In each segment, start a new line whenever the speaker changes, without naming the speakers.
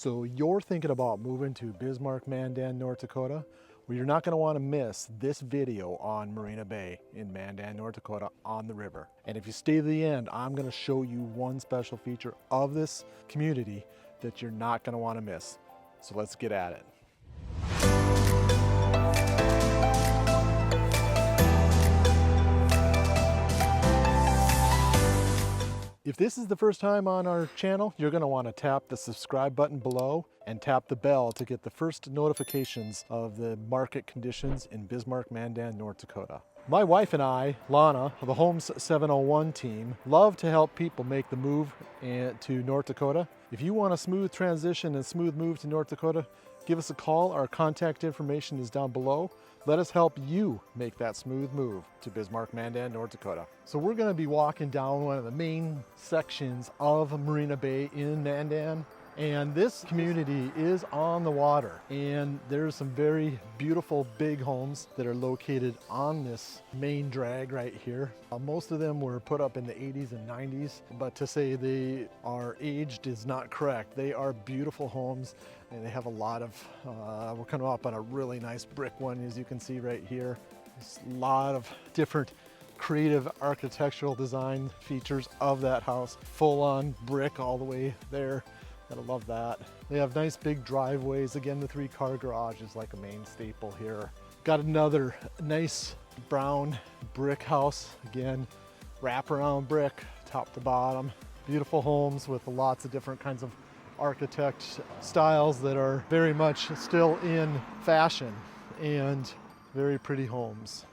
So you're thinking about moving to Bismarck-Mandan, North Dakota? Well, you're not going to want to miss this video on Marina Bay in Mandan, North Dakota on the river. And if you stay to the end, I'm going to show you one special feature of this community that you're not going to want to miss. So let's get at it. If this is the first time on our channel, you're going to want to tap the subscribe button below and tap the bell to get the first notifications of the market conditions in Bismarck-Mandan, North Dakota. My wife and I, Lana, of the Homes 701 team, love to help people make the move to North Dakota. If you want a smooth transition and smooth move to North Dakota, give us a call. Our contact information is down below. Let us help you make that smooth move to Bismarck-Mandan, North Dakota. So we're going to be walking down one of the main sections of Marina Bay in Mandan. And this community is on the water, and there's some very beautiful big homes that are located on this main drag right here. Most of them were put up in the 80s and 90s, but to say they are aged is not correct. They are beautiful homes, and they have a lot of, we're coming up on a really nice brick one, as you can see right here. There's a lot of different creative architectural design features of that house. Full on brick all the way there. Gotta love that. They have nice big driveways. Again, the 3-car garage is like a main staple here. Got another nice brown brick house. Again, wraparound brick, top to bottom. Beautiful homes with lots of different kinds of architect styles that are very much still in fashion, and very pretty homes.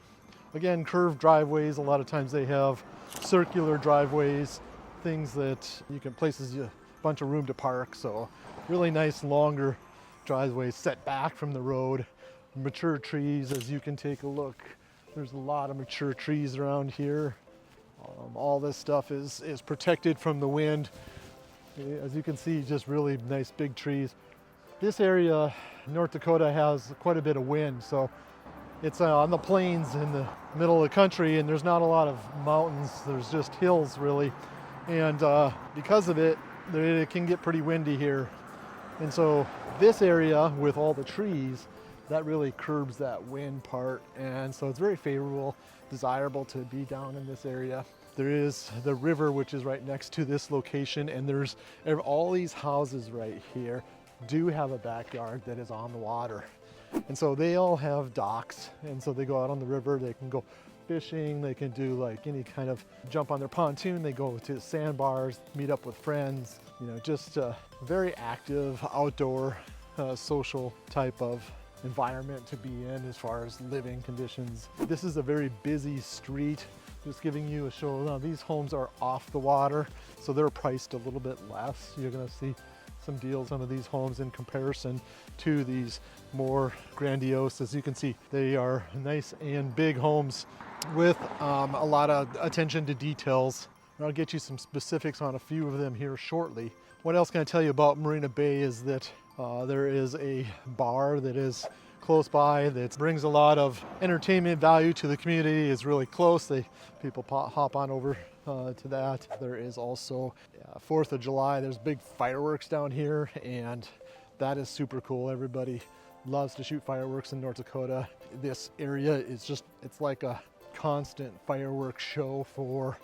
Again, curved driveways. A lot of times they have circular driveways, things that you can, places you bunch of room to park. So really nice longer driveways set back from the road. Mature trees, as you can take a look. There's a lot of mature trees around here. All this stuff is protected from the wind. As you can see, just really nice big trees. This area, North Dakota, has quite a bit of wind, so it's on the plains in the middle of the country, and there's not a lot of mountains. There's just hills really, and because of it can get pretty windy here. And so this area with all the trees, that really curbs that wind part. And so it's very favorable, desirable to be down in this area. There is the river, which is right next to this location. And there's all these houses right here do have a backyard that is on the water. And so they all have docks. And so they go out on the river, they can go fishing, they can do like any kind of jump on their pontoon, they go to sandbars, meet up with friends, you know, just a very active outdoor social type of environment to be in as far as living conditions. This is a very busy street. Just giving you a show. Now these homes are off the water, so they're priced a little bit less. You're going to see some deals on some of these homes in comparison to these more grandiose. As you can see, they are nice and big homes with a lot of attention to details. I'll get you some specifics on a few of them here shortly. What else can I tell you about Marina Bay is that there is a bar that is close by that brings a lot of entertainment value to the community. It's really close. People hop on over to that. There is also 4th of July. There's big fireworks down here, and that is super cool. Everybody loves to shoot fireworks in North Dakota. This area is just, it's like a constant fireworks show for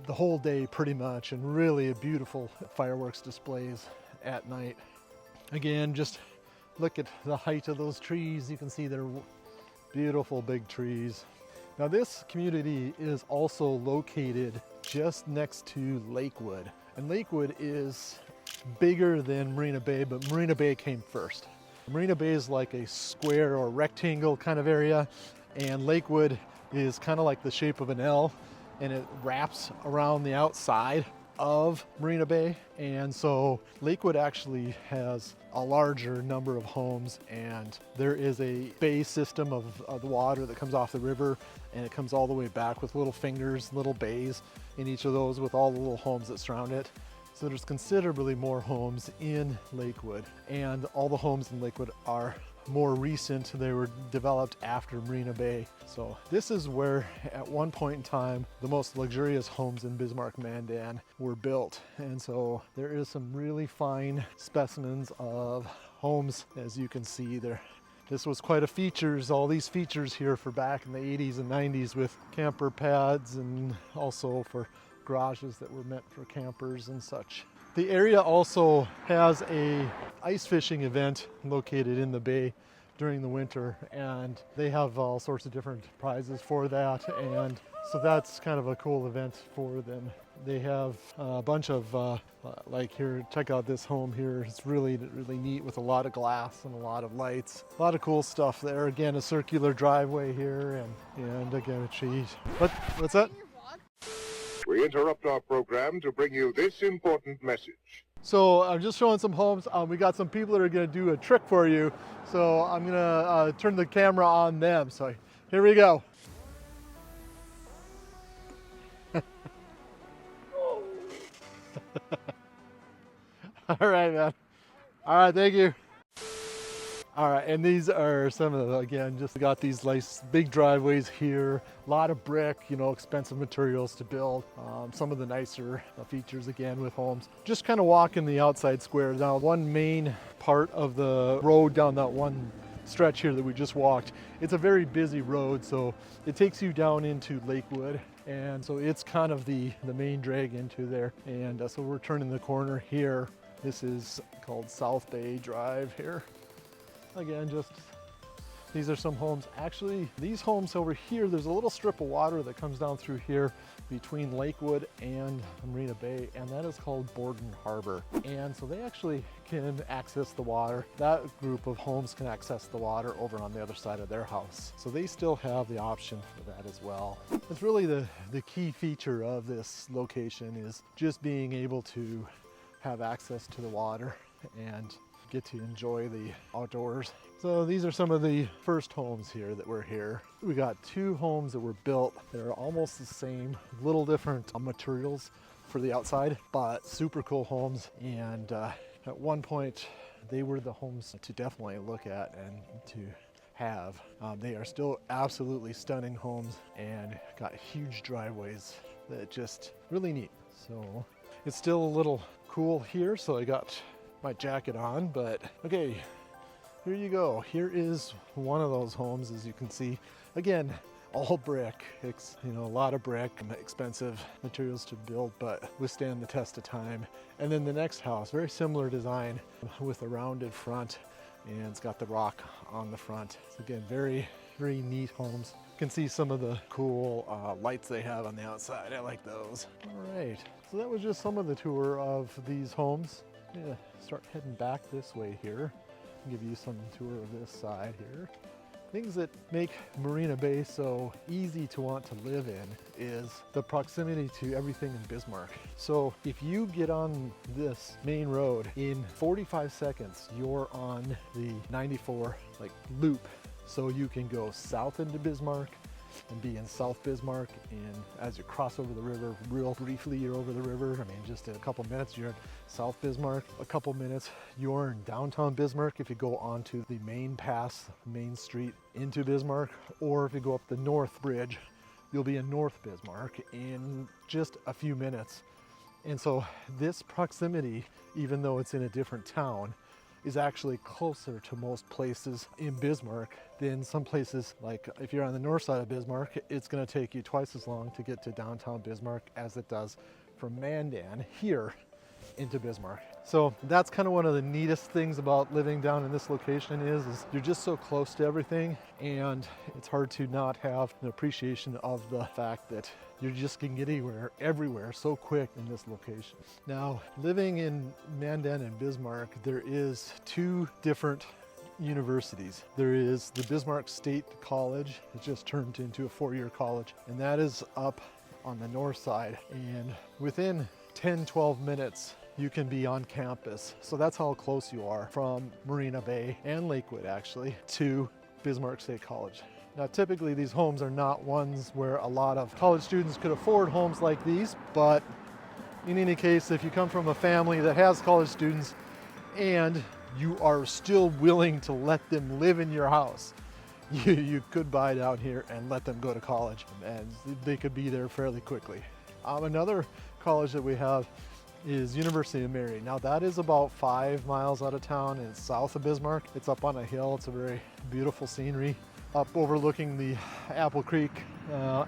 the whole day pretty much, and really beautiful fireworks displays at night. Again, just look at the height of those trees. You can see they're beautiful big trees. Now this community is also located just next to Lakewood, and Lakewood is bigger than Marina Bay, but Marina Bay came first. Marina Bay is like a square or rectangle kind of area, and Lakewood is kind of like the shape of an L, and it wraps around the outside of Marina Bay. And so Lakewood actually has a larger number of homes, and there is a bay system of the water that comes off the river, and it comes all the way back with little fingers, little bays in each of those with all the little homes that surround it. So there's considerably more homes in Lakewood, and all the homes in Lakewood are more recent. They were developed after Marina Bay. So this is where at one point in time the most luxurious homes in Bismarck-Mandan were built. And so there is some really fine specimens of homes, as you can see there. This was quite a features, all these features here for back in the 80s and 90s with camper pads and also for garages that were meant for campers and such. The area also has a ice fishing event located in the bay during the winter, and they have all sorts of different prizes for that, and so that's kind of a cool event for them. They have a bunch of like here, check out this home here. It's really neat with a lot of glass and a lot of lights. A lot of cool stuff there. Again, a circular driveway here and again a tree. What's that?
We interrupt our program to bring you this important message.
So I'm just showing some homes. We got some people that are going to do a trick for you. So I'm going to turn the camera on them. So here we go. All right, man. All right, thank you. All right, and these are some of the, again, just got these nice big driveways here, a lot of brick, you know, expensive materials to build. Some of the nicer features again with homes. Just kind of walking the outside square. Now, one main part of the road down that one stretch here that we just walked, it's a very busy road, so it takes you down into Lakewood. And so it's kind of the main drag into there. And so we're turning the corner here. This is called South Bay Drive here. Again, just these are some homes. Actually, these homes over here, there's a little strip of water that comes down through here between Lakewood and Marina Bay, and that is called Borden Harbor. And so they actually can access the water. That group of homes can access the water over on the other side of their house. So they still have the option for that as well. It's really the key feature of this location is just being able to have access to the water and get to enjoy the outdoors. So these are some of the first homes here that were here. We got two homes that were built that are almost the same, little different materials for the outside, but super cool homes. And at one point, they were the homes to definitely look at and to have. They are still absolutely stunning homes and got huge driveways that just really neat. So it's still a little cool here, so I got my jacket on, but okay, here you go. Here is one of those homes, as you can see. Again, all brick. It's, you know, a lot of brick, expensive materials to build, but withstand the test of time. And then the next house, very similar design with a rounded front, and it's got the rock on the front. So again, very neat homes. You can see some of the cool lights they have on the outside. I like those. All right, so that was just some of the tour of these homes. Yeah, start heading back this way here. I'll give you some tour of this side here. Things that make Marina Bay so easy to want to live in is the proximity to everything in Bismarck. So if you get on this main road, in 45 seconds, you're on the 94 loop. So you can go south into Bismarck and be in South Bismarck, and as you cross over the river, real briefly you're over the river. I mean, just in a couple minutes you're in South Bismarck. A couple minutes you're in downtown Bismarck if you go onto the main pass, main street into Bismarck, or if you go up the North Bridge, you'll be in North Bismarck in just a few minutes. And so this proximity, even though it's in a different town, is actually closer to most places in Bismarck than some places, like if you're on the north side of Bismarck, it's going to take you twice as long to get to downtown Bismarck as it does from Mandan here into Bismarck. So that's kind of one of the neatest things about living down in this location is you're just so close to everything, and it's hard to not have an appreciation of the fact that you just can get everywhere so quick in this location. Now, living in Mandan and Bismarck, there is two different universities. There is the Bismarck State College. It just turned into a four-year college, and that is up on the north side. And within 10-12 minutes, you can be on campus. So that's how close you are from Marina Bay and Lakewood, actually, to Bismarck State College. Now, typically these homes are not ones where a lot of college students could afford homes like these, but in any case, if you come from a family that has college students and you are still willing to let them live in your house, you could buy down here and let them go to college, and they could be there fairly quickly. Another college that we have is University of Mary. Now that is about 5 miles out of town, and it's south of Bismarck. It's up on a hill. It's a very beautiful scenery up overlooking the Apple Creek,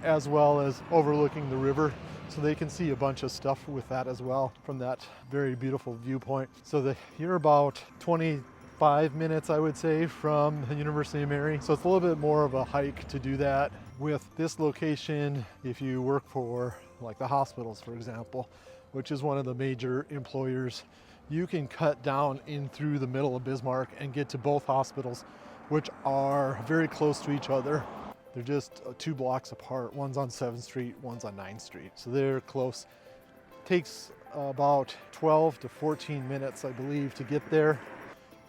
as well as overlooking the river. So they can see a bunch of stuff with that as well from that very beautiful viewpoint. So you're about 25 minutes, I would say, from the University of Mary. So it's a little bit more of a hike to do that. With this location, if you work for like the hospitals, for example, which is one of the major employers, you can cut down in through the middle of Bismarck and get to both hospitals, which are very close to each other. They're just 2 blocks apart. One's on 7th Street, one's on 9th Street. So they're close. Takes about 12 to 14 minutes, I believe, to get there.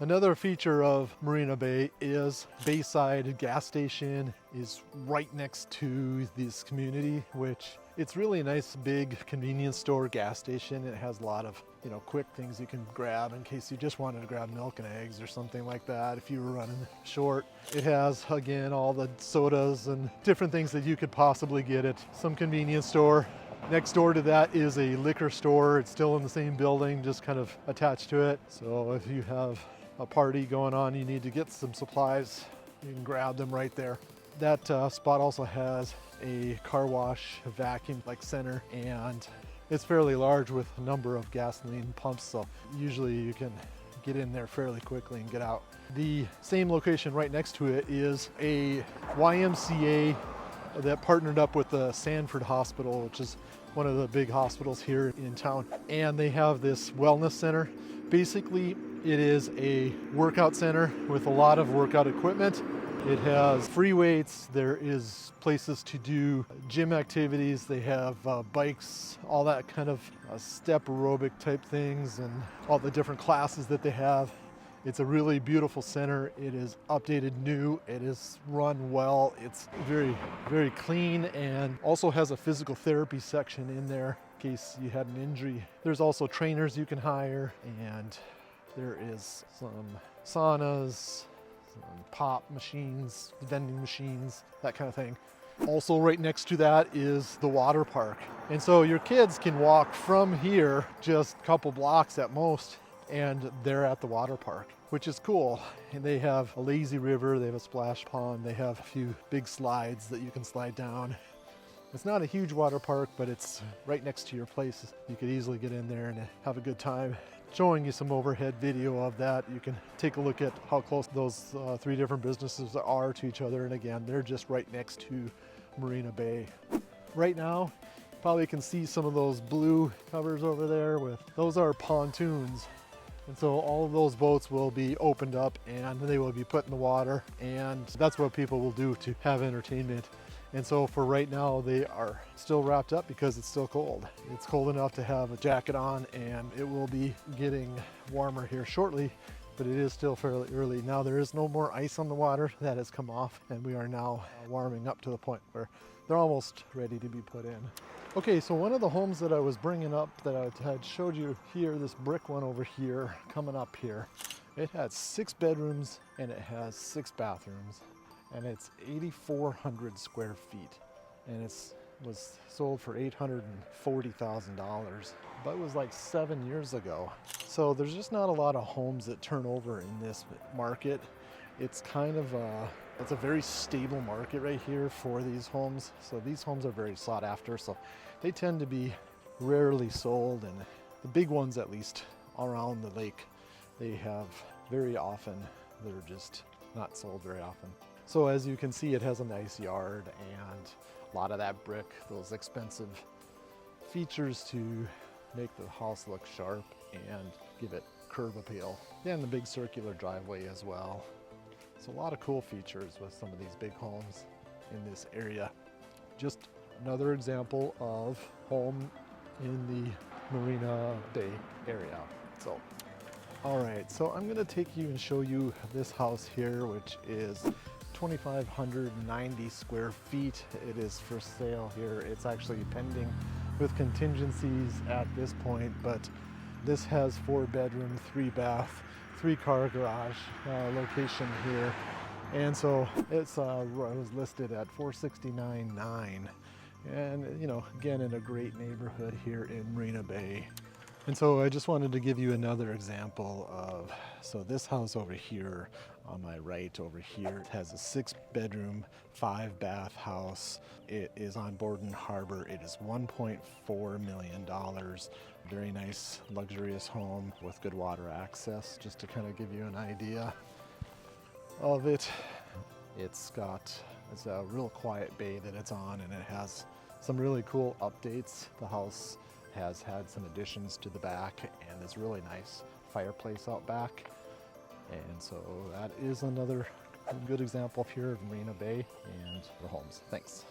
Another feature of Marina Bay is Bayside gas station is right next to this community, which it's really a nice big convenience store gas station. It has a lot of, quick things you can grab in case you just wanted to grab milk and eggs or something like that if you were running short. It has, again, all the sodas and different things that you could possibly get at some convenience store. Next door to that is a liquor store. It's still in the same building, just kind of attached to it. So if you have a party going on, you need to get some supplies, you can grab them right there. That spot also has a car wash, a vacuum center, and it's fairly large with a number of gasoline pumps, so usually you can get in there fairly quickly and get out. The same location right next to it is a YMCA that partnered up with the Sanford Hospital, which is one of the big hospitals here in town, and they have this wellness center. Basically, it is a workout center with a lot of workout equipment. It has free weights, there is places to do gym activities, they have bikes, all that kind of step aerobic type things, and all the different classes that they have. It's a really beautiful center. It is updated new, it is run well, it's very, very clean, and also has a physical therapy section in there in case you had an injury. There's also trainers you can hire, and there is some saunas, pop machines, vending machines, that kind of thing. Also right next to that is the water park. And so your kids can walk from here just a couple blocks at most, and they're at the water park, which is cool. And they have a lazy river, they have a splash pond, they have a few big slides that you can slide down. It's not a huge water park, but it's right next to your place. You could easily get in there and have a good time. Showing you some overhead video of that. You can take a look at how close those 3 different businesses are to each other. And again, they're just right next to Marina Bay. Right now, you probably can see some of those blue covers over there those are pontoons. And so all of those boats will be opened up and they will be put in the water. And that's what people will do to have entertainment. And so for right now, they are still wrapped up because it's still cold. It's cold enough to have a jacket on, and it will be getting warmer here shortly, but it is still fairly early. Now there is no more ice on the water. That has come off, and we are now warming up to the point where they're almost ready to be put in. Okay, so one of the homes that I was bringing up that I had showed you here, this brick one over here, coming up here, it had 6 bedrooms and it has 6 bathrooms. And it's 8,400 square feet, and it was sold for $840,000, but it was like 7 years ago. So there's just not a lot of homes that turn over in this market. It's kind of it's a very stable market right here for these homes. So these homes are very sought after, so they tend to be rarely sold, and the big ones, at least around the lake, they have very often, they're just not sold very often. So as you can see, it has a nice yard and a lot of that brick, those expensive features to make the house look sharp and give it curb appeal. And the big circular driveway as well. So a lot of cool features with some of these big homes in this area. Just another example of home in the Marina Bay area. So, all right, so I'm gonna take you and show you this house here, which is 2,590 square feet. It is for sale here. It's actually pending with contingencies at this point, but This has 4-bedroom, 3-bath, 3-car garage location here. And so it was listed at $469,900. And you know, again, in a great neighborhood here in Marina Bay. And so I just wanted to give you another example of, so this house over here on my right over here has a 6-bedroom, 5-bath house. It is on Borden Harbor. It is $1.4 million. Very nice, luxurious home with good water access, just to kind of give you an idea of it. It's a real quiet bay that it's on, and it has some really cool updates. The house has had some additions to the back, and there's a really nice fireplace out back. And so that is another good example up here of Marina Bay and the homes. Thanks.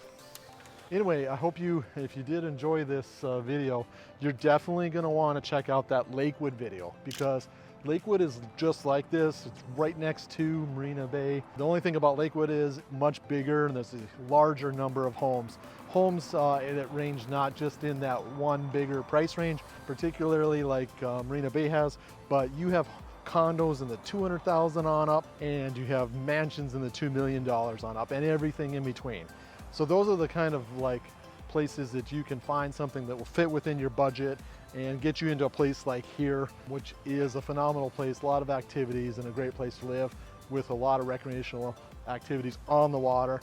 Anyway, I hope if you did enjoy this video, you're definitely going to want to check out that Lakewood video, because Lakewood is just like this. It's right next to Marina Bay. The only thing about Lakewood is much bigger, and there's a larger number of homes. Homes that range not just in that one bigger price range, particularly like Marina Bay has, but you have condos in the $200,000 on up, and you have mansions in the $2 million on up, and everything in between. So those are the kind of like places that you can find something that will fit within your budget and get you into a place like here, which is a phenomenal place, a lot of activities and a great place to live with a lot of recreational activities on the water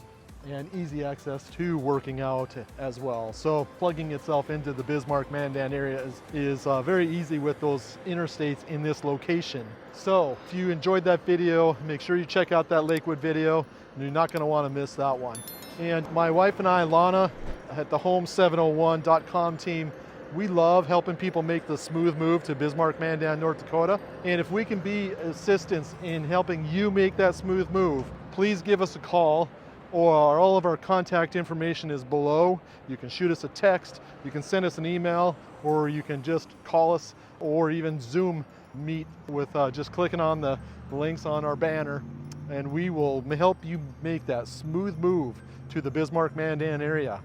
and easy access to working out as well. So plugging itself into the Bismarck-Mandan area is very easy with those interstates in this location. So if you enjoyed that video, make sure you check out that Lakewood video, and you're not going to want to miss that one. And my wife and I, Lana, at the home701.com team, we love helping people make the smooth move to Bismarck-Mandan, North Dakota. And if we can be assistance in helping you make that smooth move, please give us a call, or all of our contact information is below. You can shoot us a text, you can send us an email, or you can just call us, or even Zoom meet with just clicking on the links on our banner, and we will help you make that smooth move to the Bismarck-Mandan area.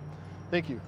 Thank you.